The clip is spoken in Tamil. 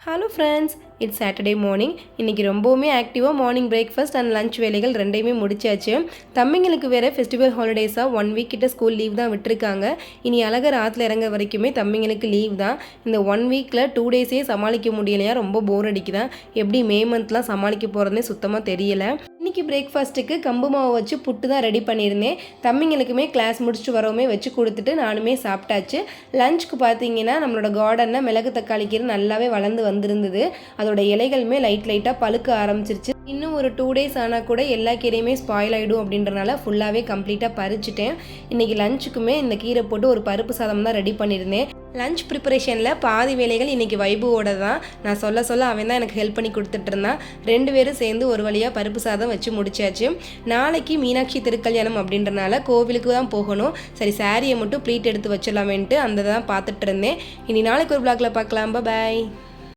Hello friends, it's Saturday morning. இன்றைக்கி ரொம்பவுமே ஆக்டிவாக மார்னிங் பிரேக்ஃபாஸ்ட் அண்ட் லஞ்ச் வேலைகள் ரெண்டையுமே முடிச்சாச்சு. தம்பிங்களுக்கு வேறு ஃபெஸ்டிவல் ஹாலிடேஸாக 1 வீக் கிட்ட ஸ்கூல் லீவ் தான் விட்டுருக்காங்க. இனி அழகர் ஆற்றுல இறங்க வரைக்குமே தம்பிங்களுக்கு லீவ் தான். இந்த 1 வீக்கில் 2 டேஸே சமாளிக்க முடியலையா, ரொம்ப போர் அடிக்குதான். எப்படி மே மந்த்லாம் சமாளிக்க போகிறதுனே சுத்தமாக தெரியலை. இன்றைக்கி பிரேக்ஃபாஸ்ட்டுக்கு கம்பு மாவு வச்சு புட்டு தான் ரெடி பண்ணியிருந்தேன். தம்பிங்களுக்குமே கிளாஸ் முடிச்சுட்டு வரவுமே வச்சு கொடுத்துட்டு நானுமே சாப்பிட்டாச்சு. லஞ்சுக்கு பார்த்தீங்கன்னா நம்மளோட கார்டனில் மிளகு தக்காளி கீரை நல்லாவே வளர்ந்து வந்திருந்தது. அதோட இலைகளுமே லைட்டாக பழுக்க ஆரம்பிச்சிருச்சு. இன்னும் ஒரு 2 டேஸ் ஆனால் கூட எல்லா கீரையுமே ஸ்பாயில் ஆகிடும் அப்படின்றனால ஃபுல்லாகவே கம்ப்ளீட்டாக பறிச்சிட்டேன். இன்றைக்கி லஞ்சுக்குமே இந்த கீரை போட்டு ஒரு பருப்பு சாதம் தான் ரெடி பண்ணியிருந்தேன். லஞ்ச் ப்ரிப்பரேஷனில் பாதி வேலைகள் இன்றைக்கி வைபுவோட தான். நான் சொல்ல அவன் தான் எனக்கு ஹெல்ப் பண்ணி கொடுத்துட்டு இருந்தான். 2 பேரும் சேர்ந்து ஒரு வழியாக பருப்பு சாதம் வச்சு முடிச்சாச்சு. நாளைக்கு மீனாட்சி திருக்கல்யாணம் அப்படின்றனால கோவிலுக்கு தான் போகணும். சரி, சாரியை மட்டும் ப்ளீட் எடுத்து வச்சிடலாமேன்ட்டு அந்த தான் பார்த்துட்டு இருந்தேன். இனி நாளைக்கு ஒரு vlogல பார்க்கலாம். பாய்.